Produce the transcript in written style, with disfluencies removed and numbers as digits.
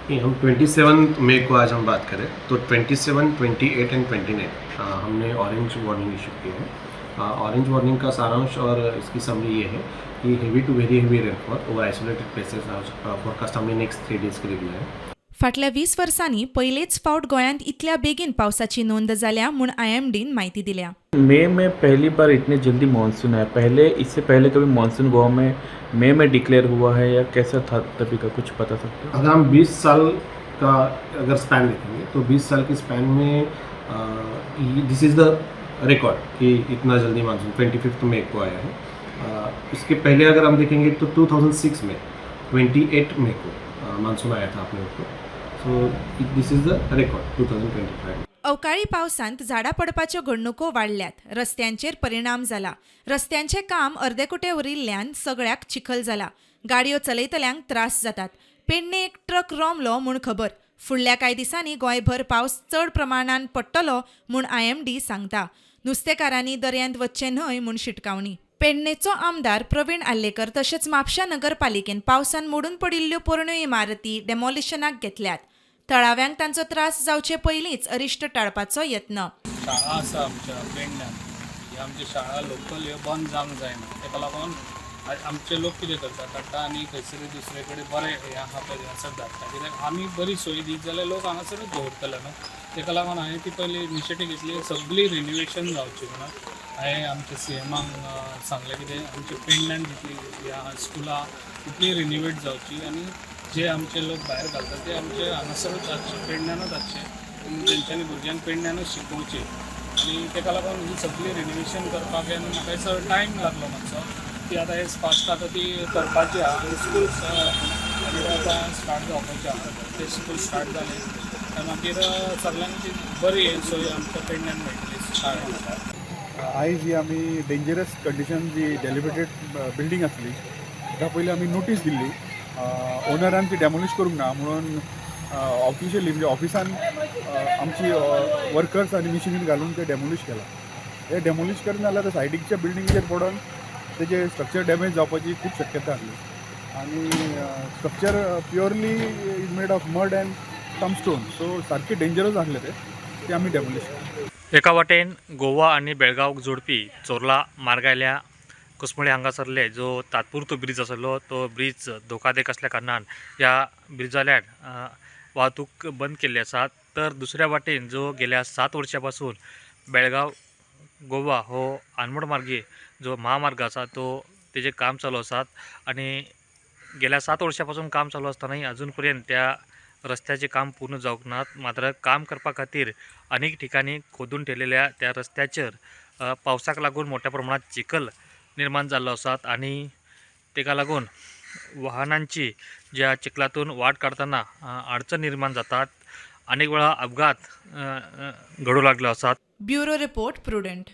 नहीं, हम 27 मई को आज हम बात करें तो 27, 28 एंड 29 हमने ऑरेंज वार्निंग इशू की है। ऑरेंज वार्निंग का सारांश और इसकी समरी ये है कि heavy to very heavy rainfall over isolated places forecast हमने नेक्स्ट 3 डेज के लिए दिया है। फाटल्या 20 वर्सांनी पहिलेच फावट गोंयांत इतल्या बेगीन पावसाची नोंद जाल्या म्हूण IMDन माहिती दिल्या। मई में पहली बार इतनी जल्दी मानसून है। इससे पहले कभी मानसून गोवा में मई में डिक्लेयर हुआ है या कैसा था तभी का कुछ बता सकते हो? अगर हम 20 साल का अगर स्पैन देखेंगे तो 20 साल के स्पैन में दिस इज़ द रिकॉर्ड कि इतना जल्दी मानसून 25 मई को आया है। इसके पहले अगर हम देखेंगे तो 2006 में 28 मई को मानसून आया था अपने ऊपर। So this is the record 2025। अवकाळी पावसांत झाडां पडपाच्यो घडणुको वाडल्यात, रस्त्यांचेर परिणाम जाला। रस्त्यांचें काम अर्देकुटे उरिल्ल्यान सगळ्याक चिखल जाला। गाडयो चलयतल्यांक त्रास जातात। पेडणे एक ट्रक रोमलो म्हूण खबर। फुडल्या कांय दिसांनी गोंयभर पावस चड प्रमाणान पडटलो म्हूण IMD सांगता। नुस्तेकारांनी दर्यांत वच्चें न्हय म्हूण शिटकावणी। पेडणेचो आमदार प्रवीण आल्लेकर तशेंच म्हापशा नगरपालिकेन पावसान मोडून पडिल्ल्यो पोरण्यो इमारती डेमॉलिशनाक घेतल्यात। थळाव्यांक तांचो त्रास जावचे पयलींच अरिश्ट टाळपाचो यत्न। शाळा आसा आमच्या पेडण्यान, ही आमची शाळा लोकल ह्यो बंद जावंक जायना। ताका लागून आमचे लोक कितें करतात, काडटा आनी खंयसरी दुसरे कडेन बरें हें आहा पळय हांगासर धाडटा। कित्याक आमी बरी सोय दीत जाल्यार लोक हांगासरूच दवरतले न्हू। ताका लागून हांवें ती पयली इनिशिएटीव घेतली, सगळी रिनोवेशन जावची म्हणून। हांवें आमच्या CMाक सांगलें कितें आमच्या पेडण्यान जितली ह्या स्कुलां तितली रिनोवेट जावची आनी जे आमचे लोक भायर घालतात ते आमचे हांगासरूच हाडचे, पेडण्यानूच हाडचे आनी तेंच्यांनी भुरग्यांक पेडण्यानूच शिकोवचे। आनी ताका लागून ही सगळी रिनोवेशन करपाक म्हाका हेचो टायम लागलो मातसो। ती आतां हे फास्ट आतां ती करपाची आहा आनी स्कूल आतां स्टार्ट जावपाचे आहा। ते स्कूल स्टार्ट जाले काय मागीर सगळ्यांची बरी सोय आमच्या पेडण्यान मेळटली शाळेंत। आयज ही आमी डेंजरस कंडिशन जी डेलिब्रेटेड बिल्डींग आसली ताका पयलीं आमी नोटीस दिल्ली। ओनरान ती डेमोलिश करूंक ना म्हणून ऑफिशियली म्हणजे ऑफिसान आमची वर्कर्स आनी मिशिनीन घालून ते डेमोलिश केला। हे डेमोलिश करना जाल्यार सायडीकच्या बिल्डिंगेर पडोन तेजे स्ट्रक्चर डॅमेज जावपाची खूब शक्यता आसली आनी structure purely is made of mud and some stone, so सारके डेंजरस आसले ते आमी डेमोलिश केले। एका वाटेन गोवा आणि बेळगांवक जोडपी चोरला मार्ग आयल्या कुसमळे हांगासरले जो तात्पुरतो ब्रिज आसलो तो ब्रिज धोकादायक असल्या कारणान ह्या ब्रिजाल्यान वाहतूक बंद केल्ली आसा। तर दुसऱ्या वाटेन जो गेल्या 7 वर्सां पासून बेळगांव गोवा हो आनमड मार्गी जो महामार्ग आसा तो तेजे काम चालू आसात आणि गेल्या 7 वर्सां पासून काम चालू आसतनाय अजून पर्यंत त्या रस्त्याचे काम पूर्ण जावंक नात। मात्र काम करपा खातीर अनेक ठिकाणी खोदून ठेवलेल्या त्या रस्त्याचेर पावसाक लागून मोठ्या प्रमाणात चिखल निर्माण जाल्लो आसात आणि तेका लागून वाहनांची ज्या चिखलातून वाट काढताना अडचण निर्माण जातात। अनेक वेळा अपघात घडू लागले आसात। Bureau report prudent.